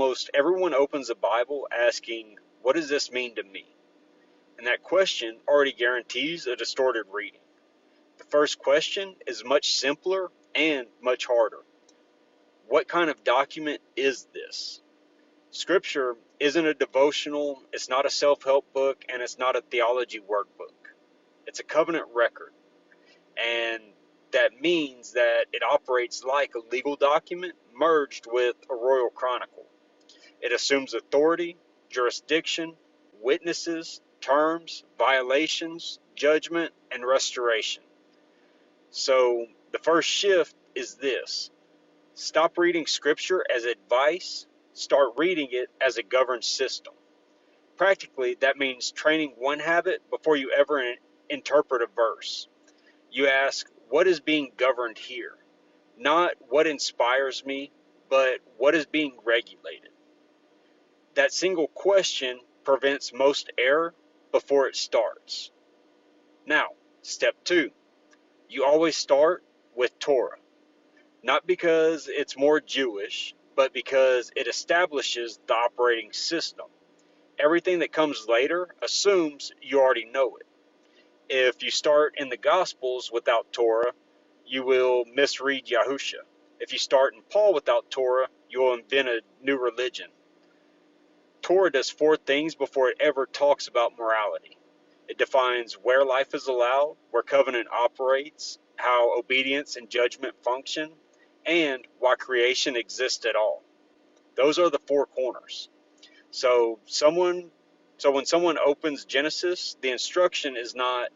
Almost everyone opens the Bible asking, what does this mean to me? And that question already guarantees a distorted reading. The first question is much simpler and much harder. What kind of document is this? Scripture isn't a devotional, it's not a self-help book, and it's not a theology workbook. It's a covenant record. And that means that it operates like a legal document merged with a royal chronicle. It assumes authority, jurisdiction, witnesses, terms, violations, judgment, and restoration. So the first shift is this. Stop reading Scripture as advice, start reading it as a governed system. Practically, that means training one habit before you ever interpret a verse. You ask, what is being governed here? Not what inspires me, but what is being regulated? That single question prevents most error before it starts. Now, step 2. You always start with Torah. Not because it's more Jewish, but because it establishes the operating system. Everything that comes later assumes you already know it. If you start in the Gospels without Torah, you will misread Yahusha. If you start in Paul without Torah, you will invent a new religion. Torah does 4 things before it ever talks about morality. It defines where life is allowed, where covenant operates, how obedience and judgment function, and why creation exists at all. Those are the 4 corners. So when someone opens Genesis, the instruction is not,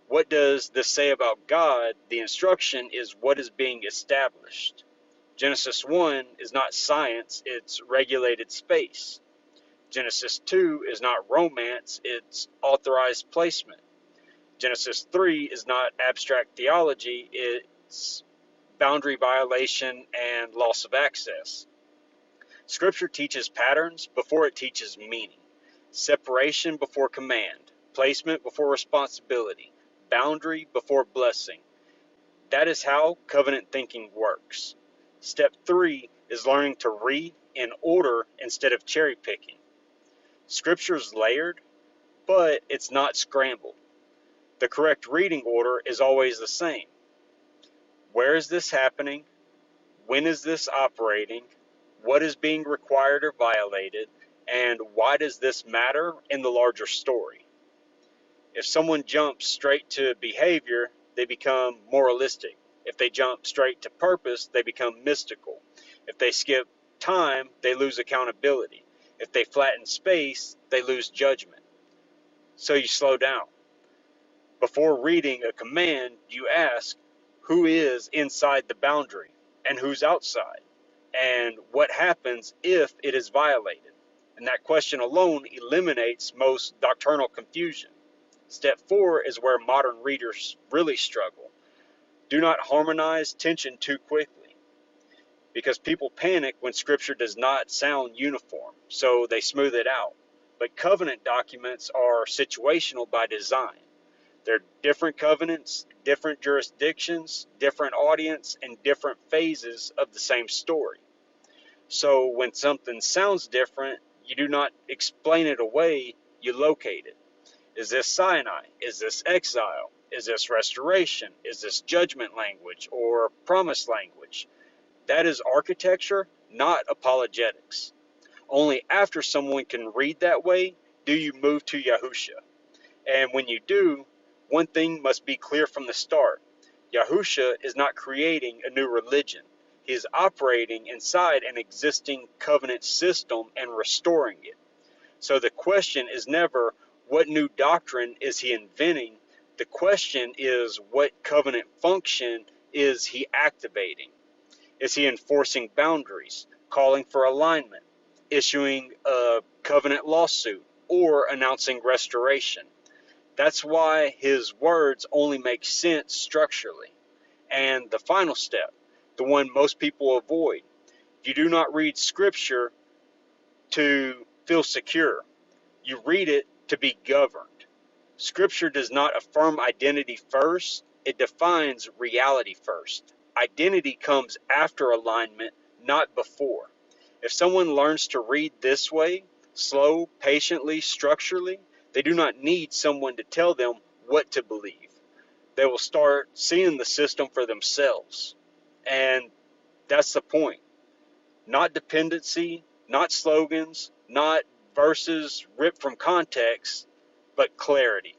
what does this say about God? The instruction is what is being established. Genesis 1 is not science, it's regulated space. Genesis 2 is not romance, it's authorized placement. Genesis 3 is not abstract theology, it's boundary violation and loss of access. Scripture teaches patterns before it teaches meaning. Separation before command. Placement before responsibility. Boundary before blessing. That is how covenant thinking works. Step 3 is learning to read in order instead of cherry picking. Scripture's layered, but it's not scrambled. The correct reading order is always the same. Where is this happening? When is this operating? What is being required or violated? And why does this matter in the larger story? If someone jumps straight to behavior, they become moralistic. If they jump straight to purpose, they become mystical. If they skip time, they lose accountability. If they flatten space, they lose judgment. So you slow down. Before reading a command, you ask, who is inside the boundary and who's outside? And what happens if it is violated? And that question alone eliminates most doctrinal confusion. Step 4 is where modern readers really struggle. Do not harmonize tension too quickly, because people panic when Scripture does not sound uniform, so they smooth it out. But covenant documents are situational by design. They're different covenants, different jurisdictions, different audience, and different phases of the same story. So when something sounds different, you do not explain it away, you locate it. Is this Sinai? Is this exile? Is this restoration? Is this judgment language or promise language? That is architecture, not apologetics. Only after someone can read that way do you move to Yahusha. And when you do, one thing must be clear from the start. Yahusha is not creating a new religion. He is operating inside an existing covenant system and restoring it. So the question is never, what new doctrine is he inventing? The question is, what covenant function is he activating? Is he enforcing boundaries, calling for alignment, issuing a covenant lawsuit, or announcing restoration? That's why his words only make sense structurally. And the final step, the one most people avoid, you do not read Scripture to feel secure. You read it to be governed. Scripture does not affirm identity first, it defines reality first. Identity comes after alignment, not before. If someone learns to read this way, slow, patiently, structurally, they do not need someone to tell them what to believe. They will start seeing the system for themselves. And that's the point. Not dependency, not slogans, not verses ripped from context, but clarity.